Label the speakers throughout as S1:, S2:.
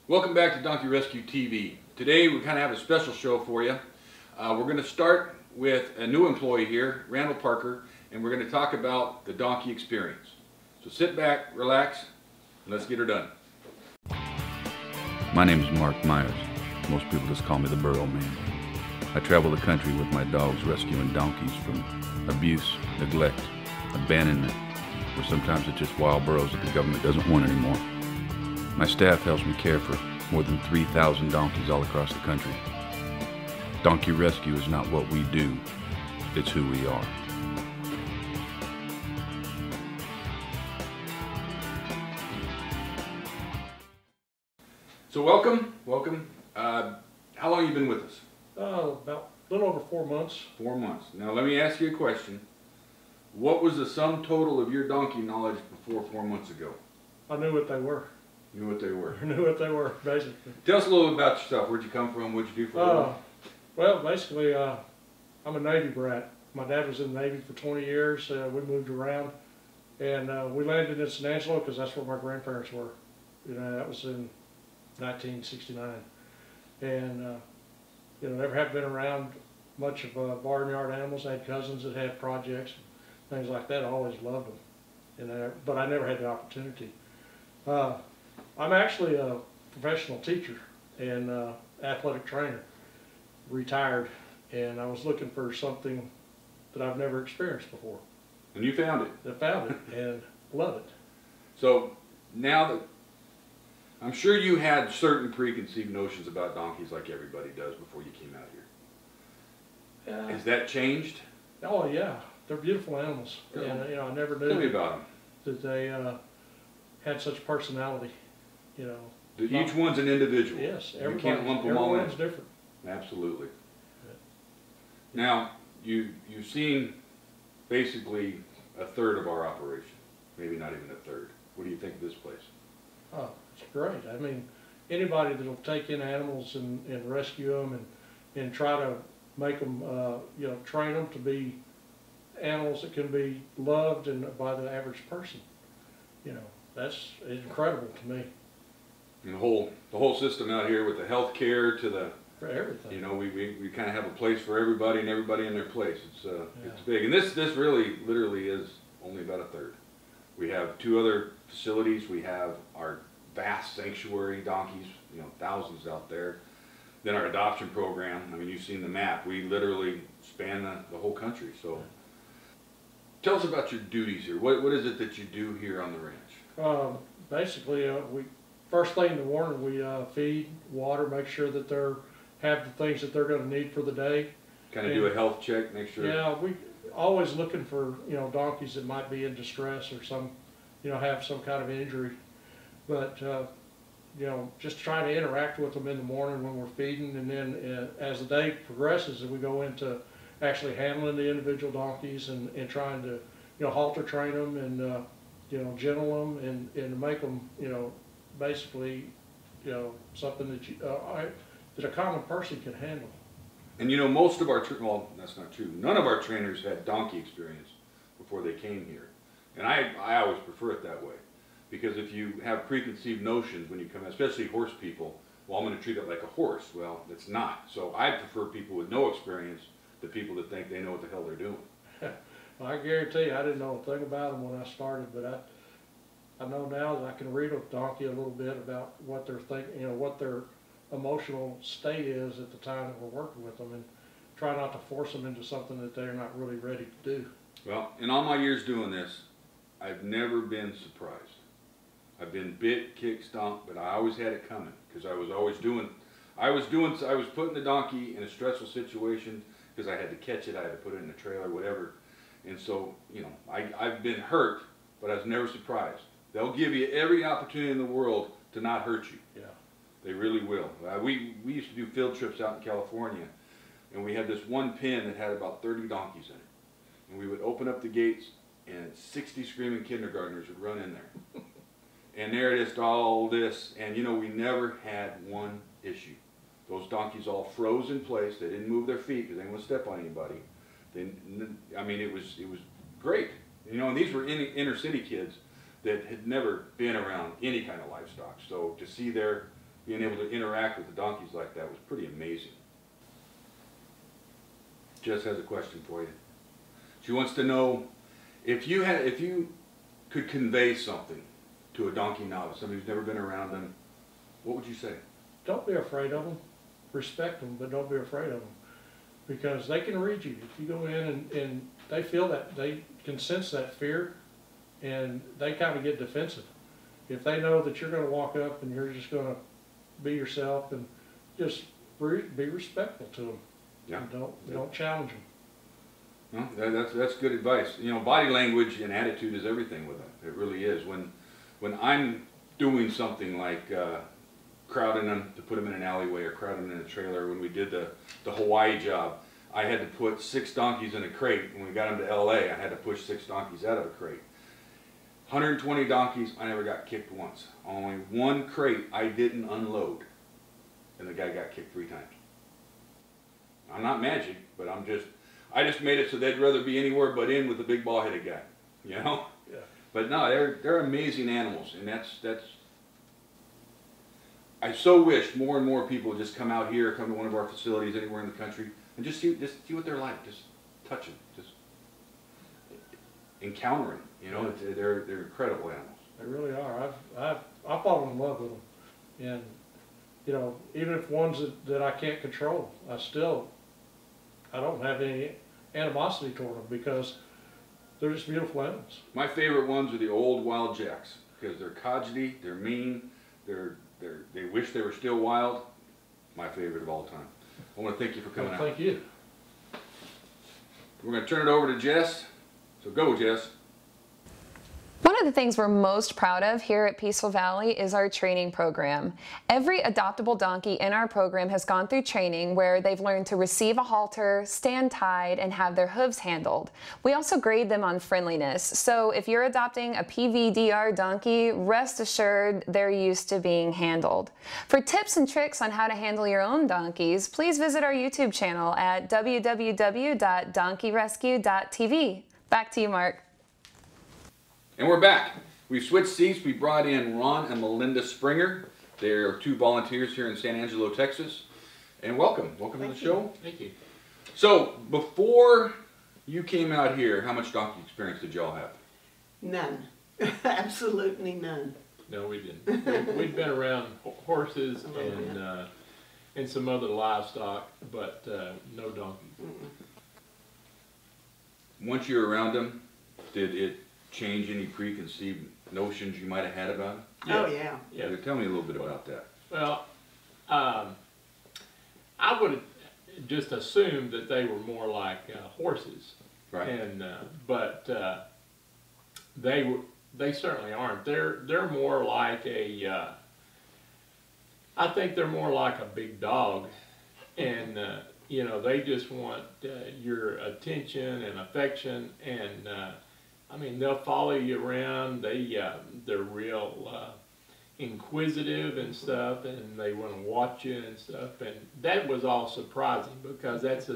S1: Welcome back to Donkey Rescue TV. Today we kind of have a special show for you. We're going to start with a new employee here, Randall Parker, and we're going to talk about the donkey experience. So sit back, relax, and let's get her done.
S2: My name is Mark Myers. Most people just call me the Burro Man. I travel the country with my dogs rescuing donkeys from abuse, neglect, abandonment, or sometimes it's just wild burros that the government doesn't want anymore. My staff helps me care for more than 3,000 donkeys all across the country. Donkey rescue is not what we do, it's who we are.
S1: So welcome. How long have you been with us?
S3: About a little over 4 months.
S1: 4 months. Now let me ask you a question. What was the sum total of your donkey knowledge before 4 months ago?
S3: I knew what they were.
S1: You knew what they were?
S3: I knew what they were, basically.
S1: Tell us a little bit about yourself. Where'd you come from? What'd you do for a living?
S3: Well, basically, I'm a Navy brat. My dad was in the Navy for 20 years. We moved around, and we landed in San Angelo because that's where my grandparents were. You know, that was in 1969. And, you know, never have been around much of barnyard animals. I had cousins that had projects, things like that. I always loved them, but I never had the opportunity. I'm actually a professional teacher and athletic trainer, retired, and I was looking for something that I've never experienced before.
S1: And you found it.
S3: I found it and love it.
S1: So now that I'm sure you had certain preconceived notions about donkeys like everybody does before you came out here. Has that changed?
S3: Oh yeah, they're beautiful animals, and you know I never knew.
S1: Tell me about them.
S3: That they had such personality. You know,
S1: Each one's an individual.
S3: Yes,
S1: you can't lump them all in.
S3: Everyone's different.
S1: Absolutely.
S3: Yeah.
S1: Now you've seen basically a third of our operation, maybe not even a third. What do you think of this place?
S3: Oh, it's great. I mean, anybody that'll take in animals and rescue them and try to make them, you know, train them to be animals that can be loved and by the average person, you know, that's incredible to me.
S1: And the whole system out here with the health care to the,
S3: for everything.
S1: you know, we kind of have a place for everybody and everybody in their place. It's big, and this really literally is only about a third. We have 2 other facilities. We have our vast sanctuary donkeys, you know, thousands out there. Then our adoption program. I mean, you've seen the map. We literally span the whole country. So, tell us about your duties here. What is it that you do here on the ranch?
S3: Basically, we first thing in the morning we feed, water, make sure that they have the things that they're going to need for the day.
S1: Kind of do a health check, make sure.
S3: Yeah, we always looking for, you know, donkeys that might be in distress or some, you know, have some kind of injury. But you know, just trying to interact with them in the morning when we're feeding, and then as the day progresses, we go into actually handling the individual donkeys and trying to, you know, halter train them and you know, gentle them and make them, you know, basically, you know, something that a common person can handle.
S1: And you know, most of our, well, that's not true. None of our trainers had donkey experience before they came here. And I always prefer it that way. Because if you have preconceived notions when you come, especially horse people, well, I'm going to treat it like a horse. Well, it's not. So I prefer people with no experience to people that think they know what the hell they're doing.
S3: Well, I guarantee you, I didn't know a thing about them when I started, but I know now that I can read a donkey a little bit about what they're thinking, you know, what their emotional state is at the time that we're working with them, and try not to force them into something that they're not really ready to do. Well,
S1: in all my years doing this, I've never been surprised. I've been bit, kicked, stomped, but I always had it coming because I was putting the donkey in a stressful situation because I had to catch it, I had to put it in a trailer, whatever. And so, you know, I've been hurt, but I was never surprised. They'll give you every opportunity in the world to not hurt you.
S3: Yeah.
S1: They really will. We used to do field trips out in California, and we had this one pen that had about 30 donkeys in it. And we would open up the gates, and 60 screaming kindergartners would run in there. And there it is, all this, and you know, we never had one issue. Those donkeys all froze in place. They didn't move their feet because they didn't want to step on anybody. I mean, it was great. You know, and these were inner city kids that had never been around any kind of livestock. So to see their being able to interact with the donkeys like that was pretty amazing. Jess has a question for you. She wants to know if you could convey something to a donkey novice, somebody who's never been around them, what would you say?
S3: Don't be afraid of them. Respect them, but don't be afraid of them. Because they can read you. If you go in and they feel that, they can sense that fear, and they kind of get defensive. If they know that you're going to walk up and you're just going to be yourself and just be respectful to them.
S1: Yeah.
S3: And don't challenge them.
S1: No, that's good advice. You know, body language and attitude is everything with them. It really is. When I'm doing something like crowding them to put them in an alleyway or crowding them in a trailer, when we did the Hawaii job, I had to put 6 donkeys in a crate. When we got them to LA, I had to push 6 donkeys out of a crate. 120 donkeys, I never got kicked once. Only 1 crate I didn't unload, and the guy got kicked 3 times. I'm not magic, but I just made it so they'd rather be anywhere but in with the big ball-headed guy, you know?
S3: Yeah.
S1: But no, they're amazing animals, and that's. I so wish more and more people would just come out here, come to one of our facilities anywhere in the country, and just see what they're like. Just touch them, just encounter them. You know, they're incredible animals.
S3: They really are. I've fallen in love with them, and you know, even if ones that I can't control, I don't have any animosity toward them because they're just beautiful animals.
S1: My favorite ones are the old wild jacks because they're codgety, they're mean, they wish they were still wild. My favorite of all time. I want to thank you for coming out.
S3: Thank you.
S1: We're going to turn it over to Jess. So go, Jess.
S4: One of the things we're most proud of here at Peaceful Valley is our training program. Every adoptable donkey in our program has gone through training where they've learned to receive a halter, stand tied, and have their hooves handled. We also grade them on friendliness, so if you're adopting a PVDR donkey, rest assured they're used to being handled. For tips and tricks on how to handle your own donkeys, please visit our YouTube channel at www.donkeyrescue.tv. Back to you, Mark.
S1: And we're back. We've switched seats. We brought in Ron and Melinda Springer. They're 2 volunteers here in San Angelo, Texas. And welcome. Welcome to the show.
S5: Thank you.
S1: So, before you came out here, how much donkey experience did y'all have?
S6: None. Absolutely none.
S5: No, we didn't. We'd been around horses and some other livestock, but no donkeys.
S1: Once you were around them, did it change any preconceived notions you might have had about it?
S6: Oh, yeah.
S5: Yeah.
S1: Tell me a little bit about that.
S5: Well, I would have just assumed that they were more like horses.
S1: Right.
S5: And but they certainly aren't. They're more like a. I think they're more like a big dog, and you know, they just want your attention and affection, and I mean, they'll follow you around. They're real inquisitive and stuff, and they want to watch you and stuff. And that was all surprising because that's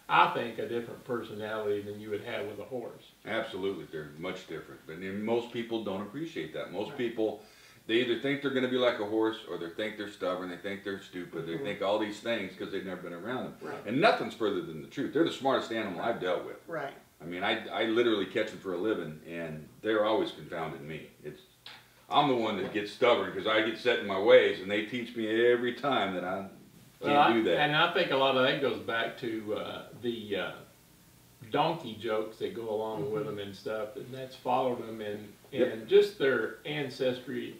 S5: I think a different personality than you would have with a horse.
S1: Absolutely, they're much different. But most people don't appreciate that. Most people, they either think they're going to be like a horse, or they think they're stubborn, they think they're stupid, they think all these things because they've never been around them.
S6: Right.
S1: And nothing's further than the truth. They're the smartest animal I've dealt with.
S6: Right.
S1: I mean, I literally catch them for a living, and they're always confounding me. I'm the one that gets stubborn because I get set in my ways, and they teach me every time that I can't do that.
S5: And I think a lot of that goes back to the donkey jokes that go along with them and stuff, and that's followed them, and just their ancestry.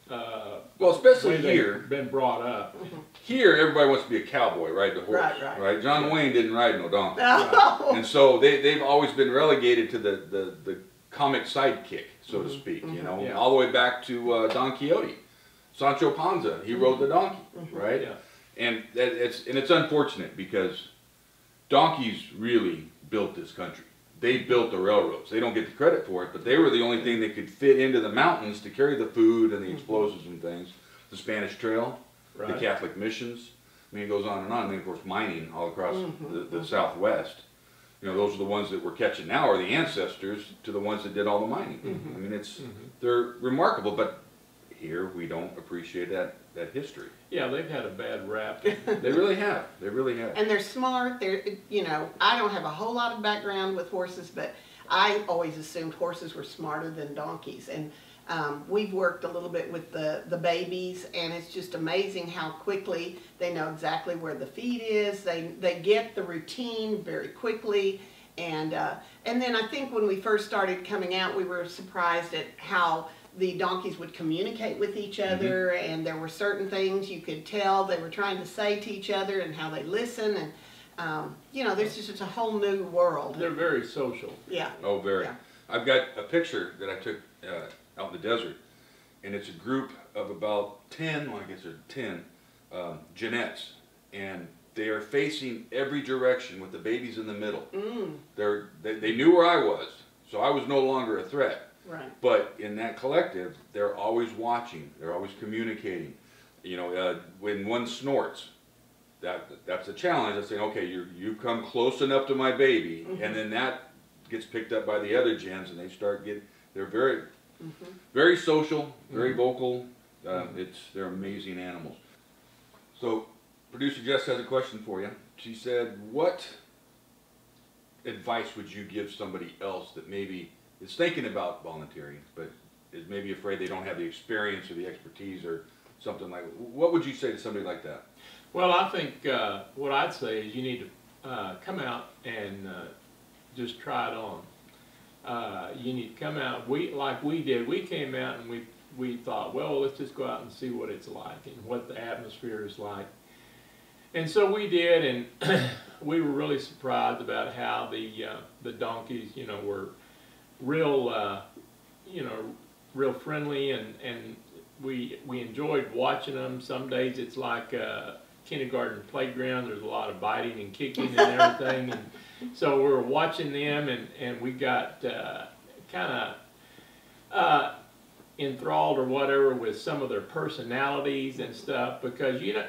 S1: Well, especially
S5: way they've
S1: here,
S5: been brought up.
S1: here everybody wants to be a cowboy, ride the horse,
S6: Right.
S1: John Wayne didn't ride no donkey,
S6: No.
S1: and so they've always been relegated to the comic sidekick, so to speak. You know,
S5: Yeah.
S1: all the way back to Don Quixote, Sancho Panza. He rode the donkey, right?
S5: Yeah.
S1: And it's unfortunate because donkeys really built this country. They built the railroads. They don't get the credit for it, but they were the only thing that could fit into the mountains to carry the food and the explosives and things. The Spanish Trail, the
S5: Right.
S1: Catholic missions. I mean, it goes on. And then, of course, mining all across the Southwest. You know, those are the ones that we're catching now are the ancestors to the ones that did all the mining. I mean, they're remarkable. But here we don't appreciate that history.
S5: Yeah, they've had a bad rap.
S1: They really have. They really have.
S6: And they're smart. They're, you know, I don't have a whole lot of background with horses, but I always assumed horses were smarter than donkeys. And we've worked a little bit with the babies, and it's just amazing how quickly they know exactly where the feed is. They get the routine very quickly. And then I think when we first started coming out, we were surprised at how the donkeys would communicate with each other, and there were certain things you could tell they were trying to say to each other and how they listen, and you know, there's just a whole new world.
S5: They're very social.
S6: Yeah.
S1: Oh, very.
S6: Yeah.
S1: I've got a picture that I took out in the desert, and it's a group of about 10, well, I guess they're 10, Jeanettes, and they are facing every direction with the babies in the middle. They knew where I was, so I was no longer a threat.
S6: Right.
S1: But in that collective, they're always watching, they're always communicating. You know, when one snorts, that's a challenge. I'm saying, okay, you've come close enough to my baby, and then that gets picked up by the other gens, and they start they're very, very social, very vocal. They're amazing animals. So, producer Jess has a question for you. She said, what advice would you give somebody else that maybe is thinking about volunteering, but is maybe afraid they don't have the experience or the expertise or something like that? What would you say to somebody like that?
S5: Well, I think what I'd say is you need to come out and just try it on. You need to come out, like we did. We came out and we thought, well, let's just go out and see what it's like and what the atmosphere is like. And so we did, and we were really surprised about how the donkeys, you know, were real, you know, real friendly, and we enjoyed watching them. Some days it's like a kindergarten playground. There's a lot of biting and kicking and everything, and so we were watching them, and we got kind of enthralled or whatever with some of their personalities and stuff, because you know,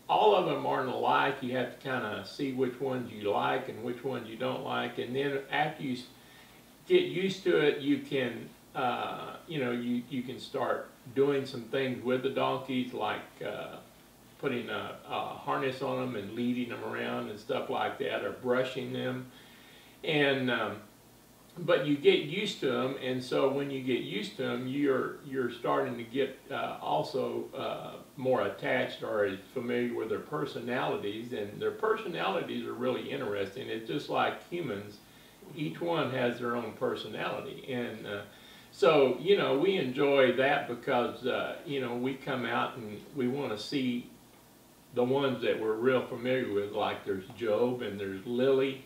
S5: all of them aren't alike. You have to kind of see which ones you like and which ones you don't like, and then after you get used to it, you can, you know, you can start doing some things with the donkeys, like putting a harness on them and leading them around and stuff like that, or brushing them. And but you get used to them, and so when you get used to them, you're starting to get also more attached or familiar with their personalities, and their personalities are really interesting. It's just like humans. Each one has their own personality, and so, you know, we enjoy that because, you know, we come out and we want to see the ones that we're real familiar with, like there's Job and there's Lily,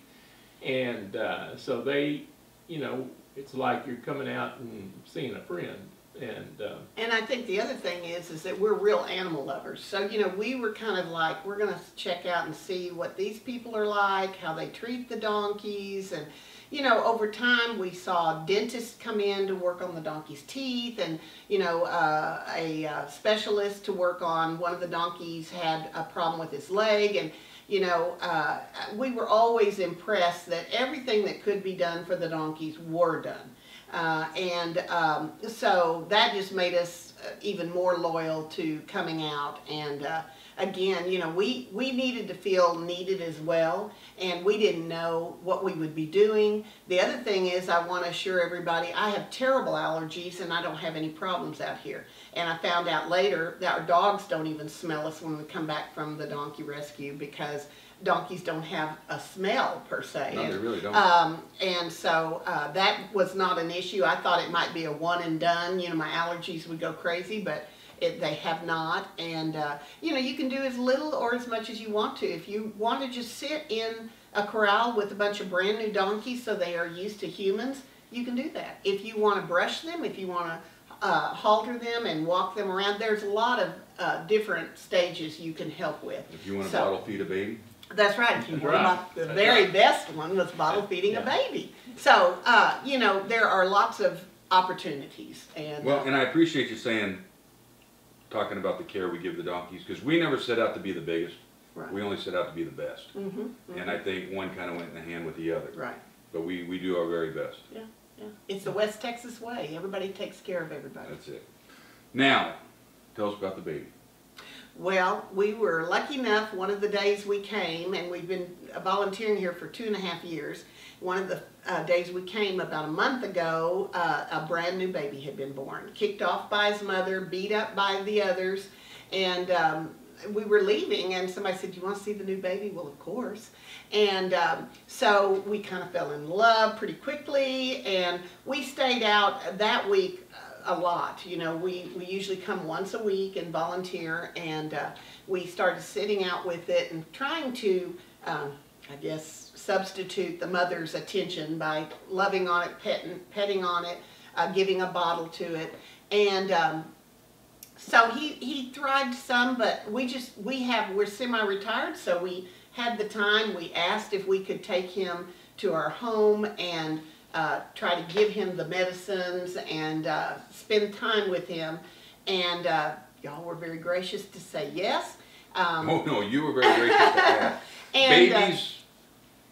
S5: and so they, you know, it's like you're coming out and seeing a friend. And
S6: I think the other thing is that we're real animal lovers. So, you know, we were kind of like, we're going to check out and see what these people are like, how they treat the donkeys. And, you know, over time we saw dentists come in to work on the donkey's teeth, and, you know, a specialist to work on one of the donkeys had a problem with his leg. And, you know, we were always impressed that everything that could be done for the donkeys were done. So that just made us even more loyal to coming out. And again, you know, we needed to feel needed as well, and we didn't know what we would be doing. The other thing is, I want to assure everybody, I have terrible allergies and I don't have any problems out here. And I found out later that our dogs don't even smell us when we come back from the donkey rescue, because donkeys don't have a smell per se.
S1: No, they really don't.
S6: And so that was not an issue. I thought it might be a one and done. You know, my allergies would go crazy, but they have not. And you know, you can do as little or as much as you want to. If you want to just sit in a corral with a bunch of brand new donkeys so they are used to humans, you can do that. If you want to brush them, if you want to halter them and walk them around, there's a lot of different stages you can help with.
S1: If you want to bottle feed a baby.
S6: That's right.
S5: That's right.
S6: The very best one was bottle feeding a baby. So, you know, there are lots of opportunities. And
S1: well, and I appreciate you talking about the care we give the donkeys, because we never set out to be the biggest.
S6: Right.
S1: We only set out to be the best. And I think one kind of went in the hand with the other.
S6: Right.
S1: But we do our very best.
S6: Yeah, yeah. It's the West Texas way. Everybody takes care of everybody.
S1: That's it. Now, tell us about the baby.
S6: Well, we were lucky enough, one of the days we came, and we've been volunteering here for 2.5 years. One of the days we came about a month ago, a brand new baby had been born. Kicked off by his mother, beat up by the others, and we were leaving and somebody said, "You want to see the new baby?" Well, of course. And so we kind of fell in love pretty quickly, and we stayed out that week a lot. You know, we usually come once a week and volunteer, and we started sitting out with it and trying to, I guess, substitute the mother's attention by loving on it, petting on it, giving a bottle to it. And so he thrived some, but we're semi-retired, so we had the time. We asked if we could take him to our home and try to give him the medicines and spend time with him. And y'all were very gracious to say yes.
S1: Oh no, you were very gracious to ask. Babies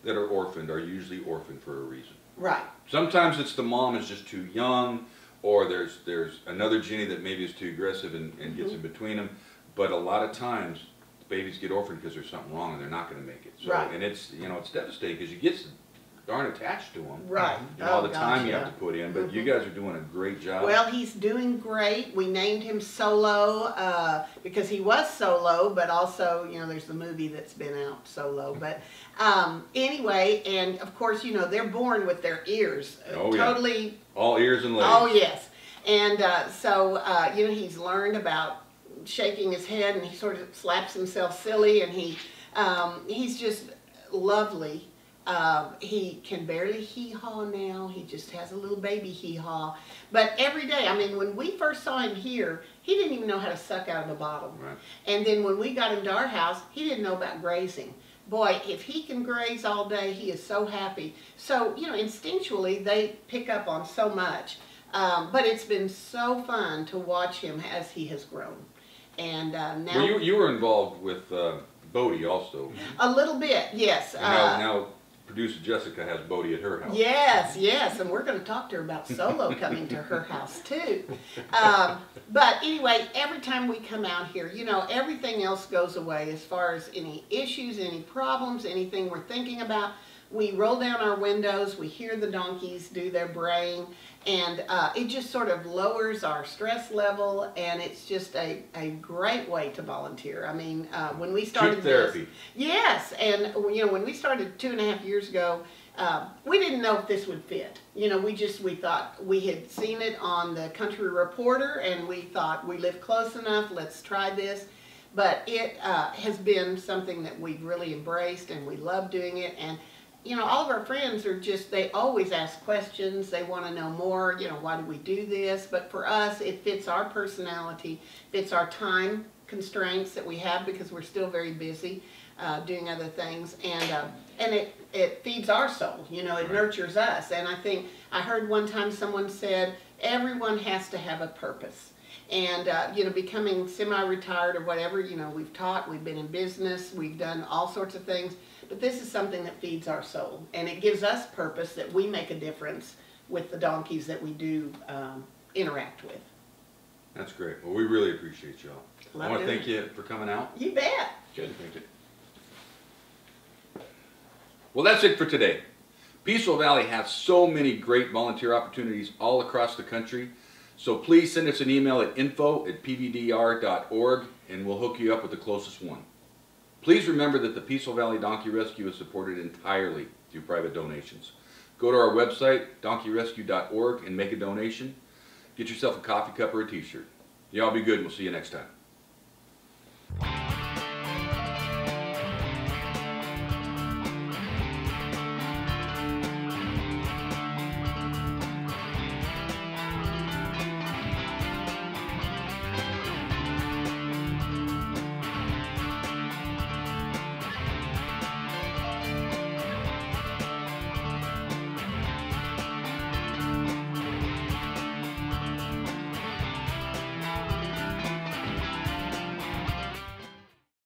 S1: that are orphaned are usually orphaned for a reason.
S6: Right.
S1: Sometimes it's the mom is just too young, or there's another Jenny that maybe is too aggressive and gets in between them. But a lot of times, babies get orphaned because there's something wrong and they're not going to make it. So,
S6: right.
S1: And it's, you know, it's devastating because you get so darn attached to them.
S6: Right.
S1: And all the time you have to put in. But you guys are doing a great job.
S6: Well, he's doing great. We named him Solo because he was solo, but also, you know, there's the movie that's been out, Solo. But anyway, and of course, you know, they're born with their ears totally.
S1: Yeah. All ears and legs.
S6: Oh, yes. And so, you know, he's learned about shaking his head, and he sort of slaps himself silly, and he's just lovely. He can barely hee-haw now. He just has a little baby hee-haw. But every day, I mean, when we first saw him here, he didn't even know how to suck out of a bottle.
S1: Right.
S6: And then when we got him to our house, he didn't know about grazing. Boy, if he can graze all day, he is so happy. So, you know, instinctually, they pick up on so much. But it's been so fun to watch him as he has grown. And now...
S1: Well, you were involved with Bodie also.
S6: A little bit, yes.
S1: And now producer Jessica has Bodie at her house.
S6: Yes, yes, and we're going to talk to her about Solo coming to her house too. But anyway, every time we come out here, you know, everything else goes away as far as any issues, any problems, anything we're thinking about. We roll down our windows, we hear the donkeys do their braying, and it just sort of lowers our stress level, and it's just a great way to volunteer. I mean, when we started
S1: therapy.
S6: Yes, and you know, when we started 2.5 years ago, we didn't know if this would fit. You know, we thought we had seen it on the Country Reporter, and we thought we live close enough, let's try this. But it has been something that we've really embraced, and we love doing it. And you know, all of our friends are just, they always ask questions. They want to know more, you know, why do we do this? But for us, it fits our personality, fits our time constraints that we have because we're still very busy doing other things. And it feeds our soul, you know, it nurtures us. And I think, I heard one time someone said, everyone has to have a purpose. And, you know, becoming semi-retired or whatever, you know, we've taught, we've been in business, we've done all sorts of things. But this is something that feeds our soul, and it gives us purpose that we make a difference with the donkeys that we do interact with.
S1: That's great. Well, we really appreciate y'all. I want to thank you for coming out.
S6: You bet.
S1: Good. Thank you. Well, that's it for today. Peaceful Valley has so many great volunteer opportunities all across the country. So please send us an email at info@pvdr.org, and we'll hook you up with the closest one. Please remember that the Peaceful Valley Donkey Rescue is supported entirely through private donations. Go to our website, donkeyrescue.org, and make a donation. Get yourself a coffee cup or a t-shirt. Y'all be good, and we'll see you next time.